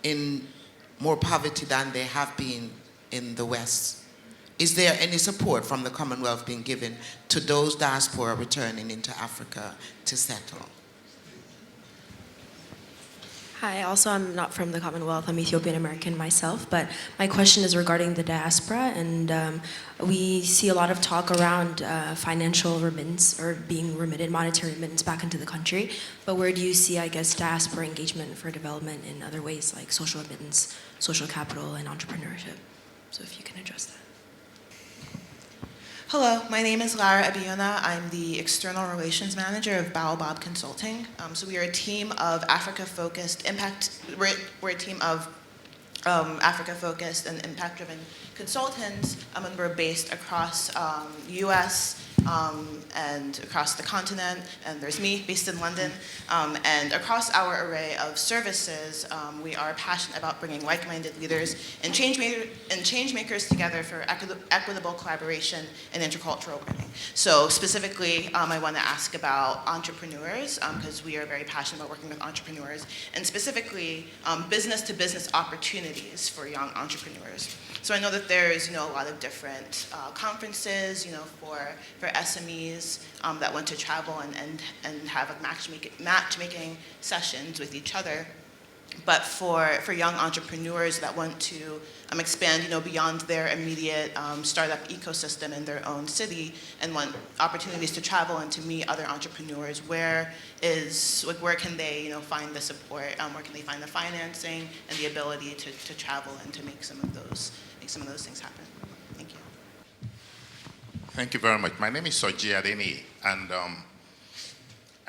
in more poverty than they have been in the West. Is there any support from the Commonwealth being given to those diaspora returning into Africa to settle? Hi, also I'm not from the Commonwealth, I'm Ethiopian American myself, but my question is regarding the diaspora, and we see a lot of talk around financial remittance or being remitted, monetary remittance back into the country, but where do you see, I guess, diaspora engagement for development in other ways like social remittance, social capital, and entrepreneurship? So if you can address that. Hello, my name is Lara Abiona. I'm the External Relations Manager of Baobab Consulting. So we are a team of Africa-focused impact. We're a team of Africa-focused and impact-driven consultants, and we're based across U.S. And across the continent. And there's me, based in London. And across our array of services, we are passionate about bringing like-minded leaders and change makers together for equitable collaboration and intercultural learning. So specifically, I want to ask about entrepreneurs, because we are very passionate about working with entrepreneurs, and specifically business-to-business opportunities for young entrepreneurs. So I know that there's a lot of different conferences for SMEs that want to travel and have matchmaking sessions with each other. But for young entrepreneurs that want to expand beyond their immediate startup ecosystem in their own city and want opportunities to travel and to meet other entrepreneurs, where can they find the support? Where can they find the financing and the ability to travel and to make some of those things happen? Thank you. Thank you very much. My name is Soji Adeni, and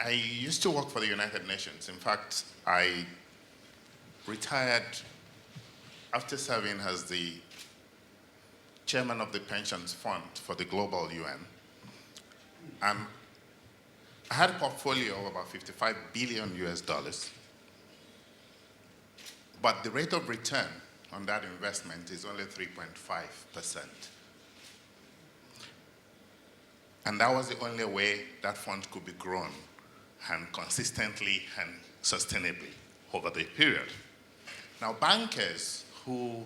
I used to work for the United Nations. In fact, I retired after serving as the chairman of the pensions fund for the global UN. I had a portfolio of about $55 billion US, but the rate of return on that investment is only 3.5%. And that was the only way that fund could be grown, and consistently and sustainably over the period. Now, bankers who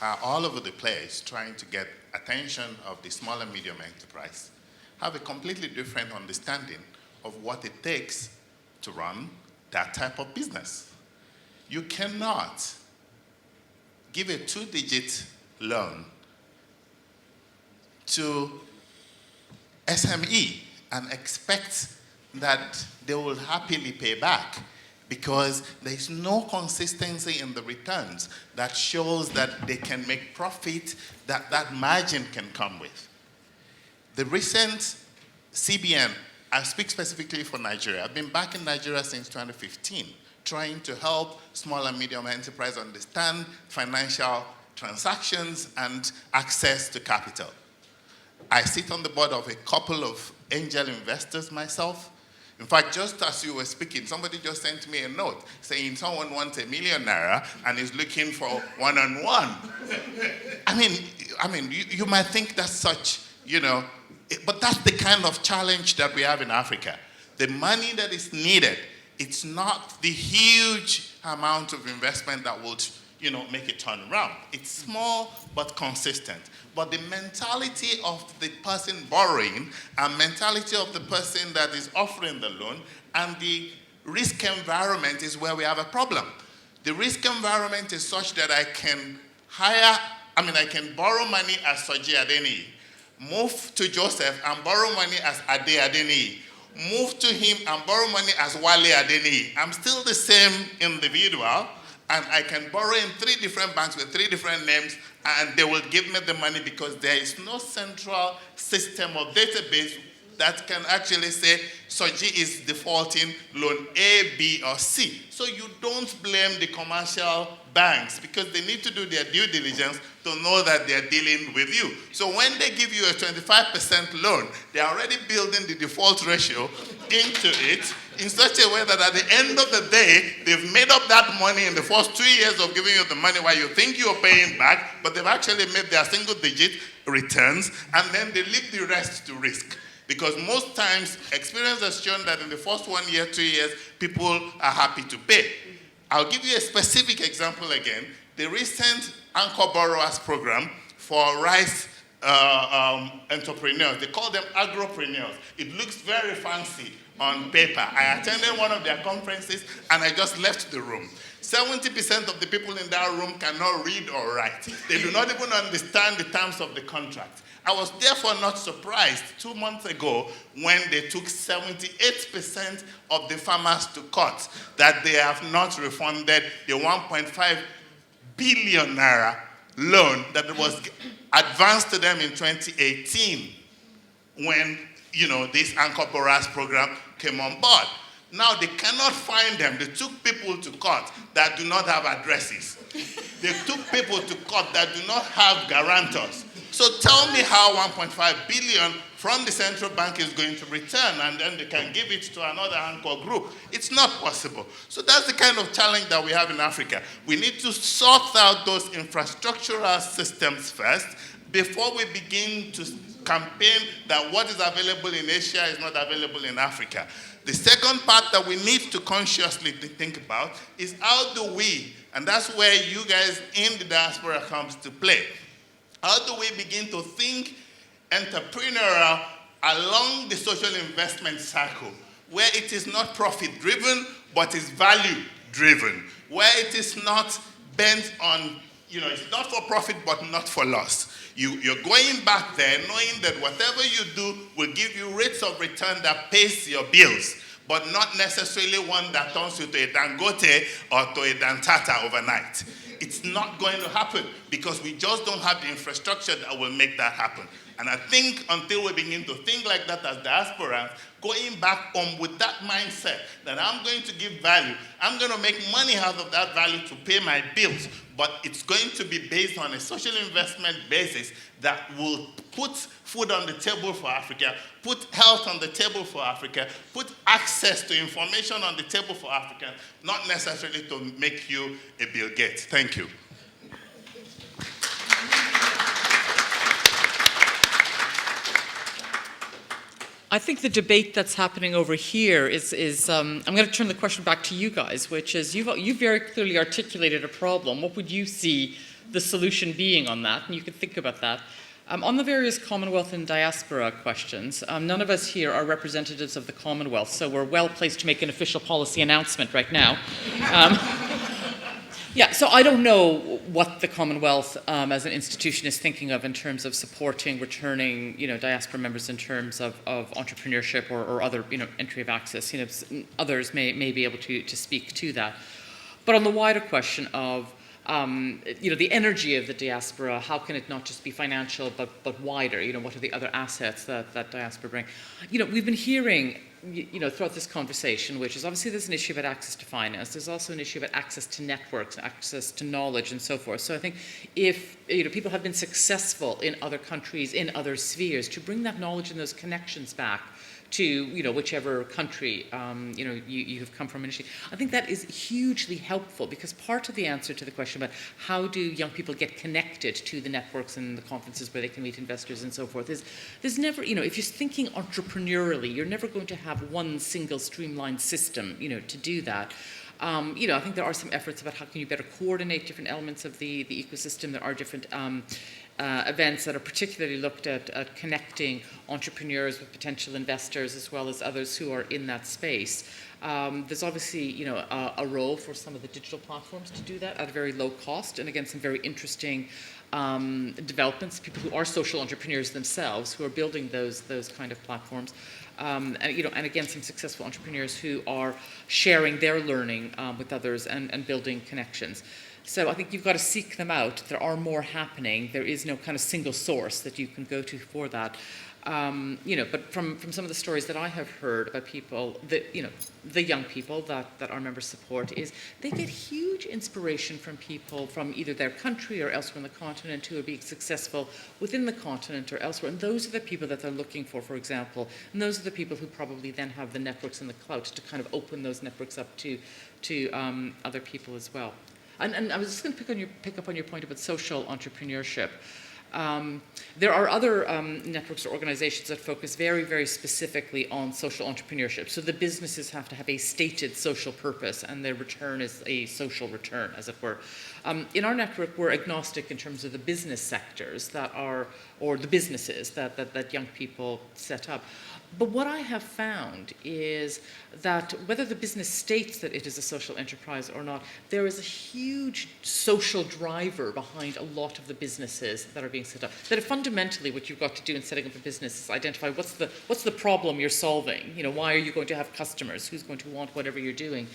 are all over the place trying to get attention of the small and medium enterprise have a completely different understanding of what it takes to run that type of business. You cannot give a 2-digit loan to SME and expect that they will happily pay back, because there is no consistency in the returns that shows that they can make profit that that margin can come with. The recent CBN, I speak specifically for Nigeria. I've been back in Nigeria since 2015, trying to help small and medium enterprise understand financial transactions and access to capital. I sit on the board of a couple of angel investors myself. In fact, just as you were speaking, somebody just sent me a note saying someone wants ₦1 million and is looking for one-on-one. I mean, you might think that's such, but that's the kind of challenge that we have in Africa. The money that is needed, it's not the huge amount of investment that would, make it turn around. It's small but consistent. But the mentality of the person borrowing and mentality of the person that is offering the loan and the risk environment is where we have a problem. The risk environment is such that I can borrow money as Soji Adeni, move to Joseph and borrow money as Ade Adeni, move to him and borrow money as Wale Adeni. I'm still the same individual, and I can borrow in 3 different banks with 3 different names, and they will give me the money because there is no central system or database that can actually say Soji is defaulting loan A, B, or C. So you don't blame the commercial banks because they need to do their due diligence to know that they're dealing with you. So when they give you a 25% loan, they're already building the default ratio into it in such a way that at the end of the day, they've made up that money in the first 2 years of giving you the money while you think you're paying back, but they've actually made their single-digit returns, and then they leave the rest to risk. Because most times, experience has shown that in the first 1 year, 2 years, people are happy to pay. I'll give you a specific example again. The recent Anchor Borrowers Program for rice entrepreneurs. They call them agropreneurs. It looks very fancy on paper. I attended one of their conferences and I just left the room. 70% of the people in that room cannot read or write. They do not even understand the terms of the contract. I was therefore not surprised 2 months ago when they took 78% of the farmers to court that they have not refunded the 1.5 billion naira loan that was advanced to them in 2018 when, this Anchor Borrowers program came on board. Now they cannot find them. They took people to court that do not have addresses. They took people to court that do not have guarantors. So tell me how 1.5 billion from the central bank is going to return and then they can give it to another anchor group. It's not possible. So that's the kind of challenge that we have in Africa. We need to sort out those infrastructural systems first before we begin to campaign that what is available in Asia is not available in Africa. The second part that we need to consciously think about is how do we, and that's where you guys in the diaspora comes to play, how do we begin to think entrepreneurial along the social investment cycle, where it is not profit-driven, but is value-driven, where it is not bent on, it's not for profit, but not for loss. You're going back there knowing that whatever you do will give you rates of return that pays your bills, but not necessarily one that turns you to a Dangote or to a Dantata overnight. It's not going to happen because we just don't have the infrastructure that will make that happen. And I think until we begin to think like that as diasporans, going back home with that mindset that I'm going to give value, I'm going to make money out of that value to pay my bills, but it's going to be based on a social investment basis that will put food on the table for Africa, put health on the table for Africa, put access to information on the table for Africa, not necessarily to make you a Bill Gates. Thank you. I think the debate that's happening over here is I'm going to turn the question back to you guys, which is you've very clearly articulated a problem. What would you see the solution being on that? And you could think about that. On the various Commonwealth and diaspora questions, none of us here are representatives of the Commonwealth, so we're well placed to make an official policy announcement right now. Yeah, so I don't know what the Commonwealth as an institution is thinking of in terms of supporting, returning, diaspora members in terms of entrepreneurship or other, entry of access. Others may be able to speak to that. But on the wider question of, the energy of the diaspora, how can it not just be financial but wider? What are the other assets that diaspora bring? We've been hearing, throughout this conversation, which is obviously there's an issue about access to finance. There's also an issue about access to networks, access to knowledge, and so forth. So I think if people have been successful in other countries, in other spheres, to bring that knowledge and those connections back to whichever country you have come from initially. I think that is hugely helpful because part of the answer to the question about how do young people get connected to the networks and the conferences where they can meet investors and so forth is there's never, if you're thinking entrepreneurially, you're never going to have one single streamlined system, to do that. I think there are some efforts about how can you better coordinate different elements of the ecosystem. There are different events that are particularly looked at connecting entrepreneurs with potential investors as well as others who are in that space. There's obviously, a role for some of the digital platforms to do that at a very low cost, and again, some very interesting developments. People who are social entrepreneurs themselves, who are building those kind of platforms, and again, some successful entrepreneurs who are sharing their learning with others and building connections. So I think you've got to seek them out. There are more happening. There is no kind of single source that you can go to for that. But from some of the stories that I have heard about people, the young people that our members support, is they get huge inspiration from people from either their country or elsewhere in the continent who are being successful within the continent or elsewhere. And those are the people that they're looking for example. And those are the people who probably then have the networks and the clout to kind of open those networks up to other people as well. And I was just going to pick up on your point about social entrepreneurship. There are other networks or organizations that focus very, very specifically on social entrepreneurship. So the businesses have to have a stated social purpose, and their return is a social return, as it were. In our network, we're agnostic in terms of the business sectors or the businesses that young people set up. But what I have found is that whether the business states that it is a social enterprise or not, there is a huge social driver behind a lot of the businesses that are being set up. That fundamentally what you've got to do in setting up a business is identify what's the problem you're solving. Why are you going to have customers? Who's going to want whatever you're doing?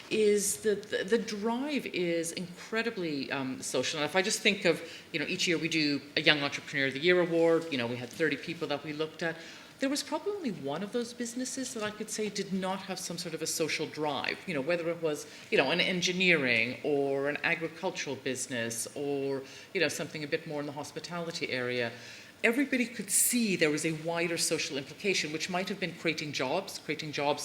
Is the drive is incredibly social. And if I just think of, each year we do a Young Entrepreneur of the Year award. We had 30 people that we looked at. There was probably only one of those businesses that I could say did not have some sort of a social drive, whether it was, an engineering or an agricultural business or, something a bit more in the hospitality area. Everybody could see there was a wider social implication, which might have been creating jobs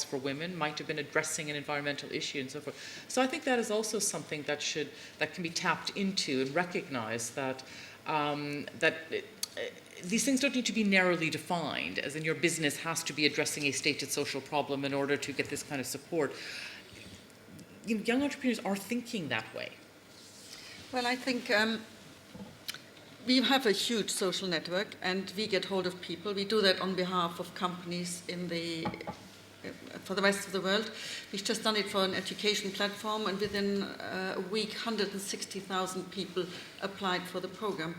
for women, might have been addressing an environmental issue and so forth. So I think that is also something that can be tapped into and recognized that these things don't need to be narrowly defined, as in your business has to be addressing a stated social problem in order to get this kind of support. Young entrepreneurs are thinking that way. Well, I think we have a huge social network, and we get hold of people. We do that on behalf of companies for the rest of the world. We've just done it for an education platform, and within a week, 160,000 people applied for the program.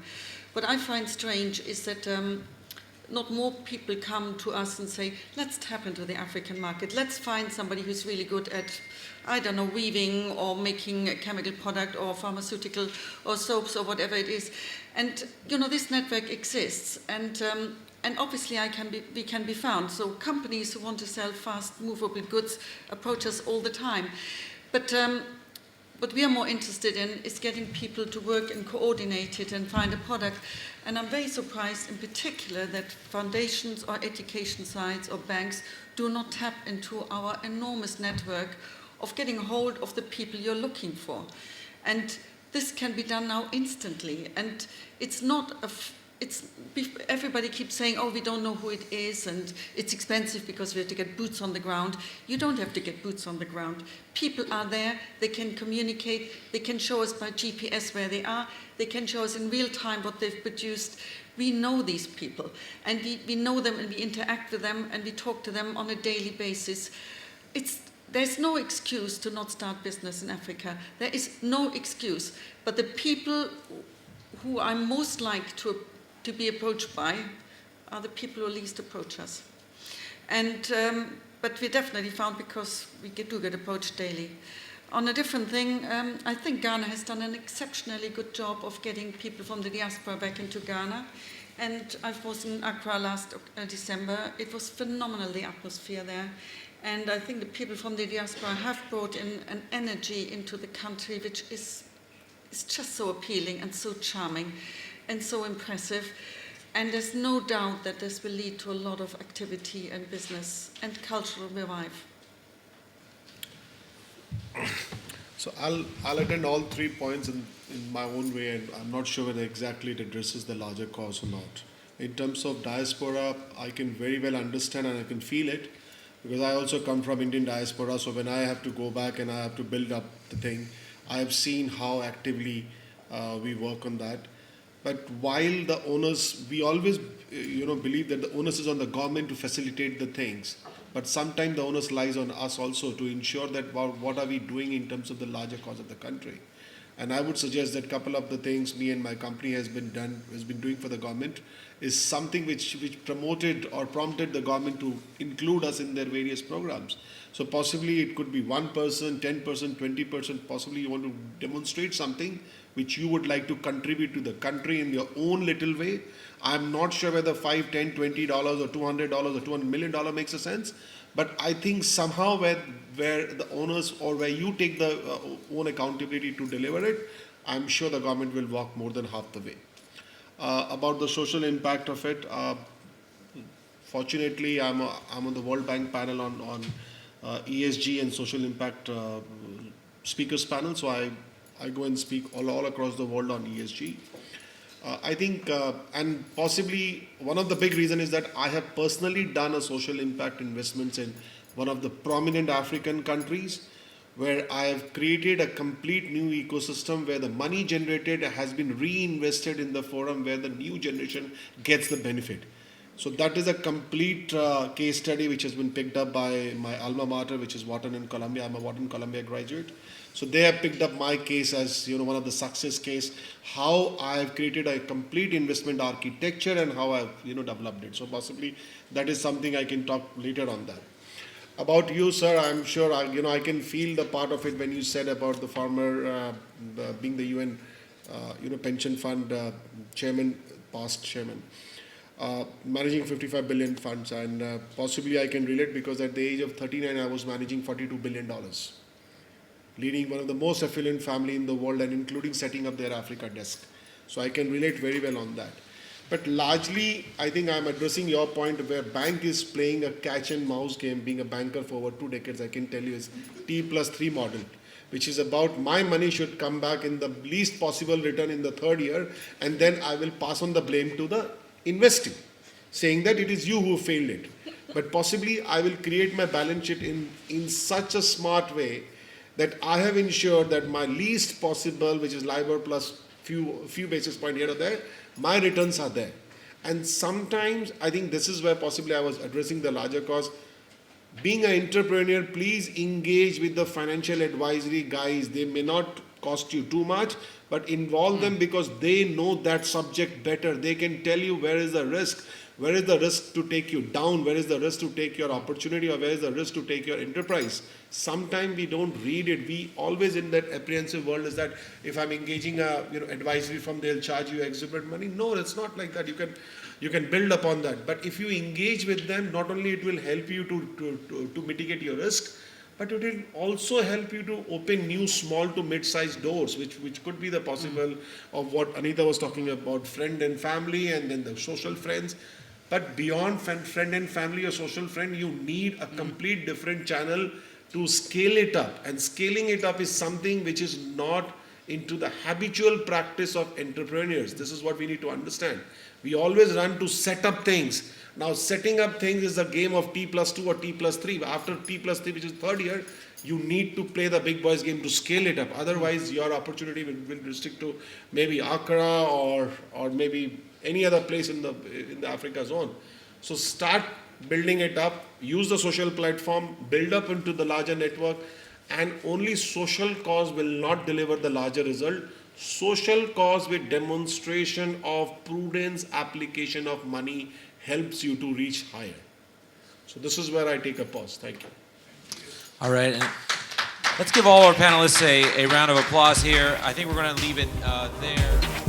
What I find strange is that not more people come to us and say, let's tap into the African market. Let's find somebody who's really good at, weaving or making a chemical product or pharmaceutical or soaps or whatever it is. And, this network exists. And obviously we can be found. So companies who want to sell fast movable goods approach us all the time. But what we are more interested in is getting people to work and coordinate it and find a product. And I'm very surprised in particular that foundations or education sites or banks do not tap into our enormous network of getting hold of the people you're looking for. And this can be done now instantly. And it's not everybody keeps saying, we don't know who it is, and it's expensive because we have to get boots on the ground. You don't have to get boots on the ground. People are there, they can communicate, they can show us by GPS where they are, they can show us in real time what they've produced. We know these people, and we know them, and we interact with them, and we talk to them on a daily basis. There's no excuse to not start business in Africa. There is no excuse. But the people who I'm most like to be approached by are the people who least approach us. And but we definitely found, because we do get approached daily. On a different thing, I think Ghana has done an exceptionally good job of getting people from the diaspora back into Ghana. And I was in Accra last December. It was phenomenal, the atmosphere there. And I think the people from the diaspora have brought in an energy into the country which is just so appealing and so charming and so impressive. And there's no doubt that this will lead to a lot of activity and business and cultural revive. So I'll attend all 3 points in my own way, and I'm not sure whether exactly it addresses the larger cause or not. In terms of diaspora, I can very well understand and I can feel it, because I also come from Indian diaspora. So when I have to go back and I have to build up the thing, I have seen how actively we work on that. But while the onus, we always believe that the onus is on the government to facilitate the things. but sometimes the onus lies on us also to ensure that what are we doing in terms of the larger cause of the country. And I would suggest that a couple of the things me and my company has been doing for the government is something which promoted or prompted the government to include us in their various programs. So possibly it could be 1%, 10%, 20%, possibly you want to demonstrate something which you would like to contribute to the country in your own little way. I'm not sure whether $5, $10, $20 or $200 or $200 million makes a sense, but I think somehow where the owners or where you take the own accountability to deliver it, I'm sure the government will walk more than half the way. About the social impact of it, fortunately I'm on the World Bank panel on ESG and social impact speakers panel, so I go and speak all across the world on ESG. I think, and possibly one of the big reasons is that I have personally done a social impact investments in one of the prominent African countries, where I have created a complete new ecosystem where the money generated has been reinvested in the forum where the new generation gets the benefit. So that is a complete case study which has been picked up by my alma mater, which is Wharton in Columbia. I'm a Wharton Columbia graduate. So they have picked up my case as one of the success case, how I have created a complete investment architecture and how I've developed it. So possibly that is something I can talk later on that. About you, sir, I'm sure I can feel the part of it when you said about the farmer being the UN pension fund chairman, past chairman. Managing 55 billion funds, and possibly I can relate because at the age of 39 I was managing $42 billion, leading one of the most affluent family in the world and including setting up their Africa desk. So I can relate very well on that. But largely I think I'm addressing your point where bank is playing a catch and mouse game. Being a banker for over 2 decades, I can tell you is T+3 model, which is about my money should come back in the least possible return in the 3rd year, and then I will pass on the blame to the investing, saying that it is you who failed it. But possibly I will create my balance sheet in such a smart way that I have ensured that my least possible, which is LIBOR plus few basis point here or there, my returns are there. And sometimes I think this is where possibly I was addressing the larger cause. Being an entrepreneur, please engage with the financial advisory guys. They may not cost you too much, but involve them because they know that subject better. They can tell you where is the risk to take you down, where is the risk to take your opportunity, or where is the risk to take your enterprise. Sometimes we don't read it. We always in that apprehensive world is that if I'm engaging a advisory firm, they'll charge you exorbitant money. No, it's not like that. You can build upon that. But if you engage with them, not only it will help you to mitigate your risk, but it will also help you to open new small to mid-sized doors, which could be the possible of what Anita was talking about, friend and family, and then the social friends. But beyond friend and family or social friend, you need a complete different channel to scale it up. And scaling it up is something which is not into the habitual practice of entrepreneurs. This is what we need to understand. We always run to set up things. Now setting up things is a game of T+2 or T+3. After T+3, which is 3rd year, you need to play the big boys game to scale it up. Otherwise, your opportunity will restrict to maybe Accra or maybe any other place in the Africa zone. So start building it up, use the social platform, build up into the larger network, and only social cause will not deliver the larger result. Social cause with demonstration of prudence, application of money helps you to reach higher. So this is where I take a pause. Thank you. All right. And let's give all our panelists a round of applause here. I think we're going to leave it there.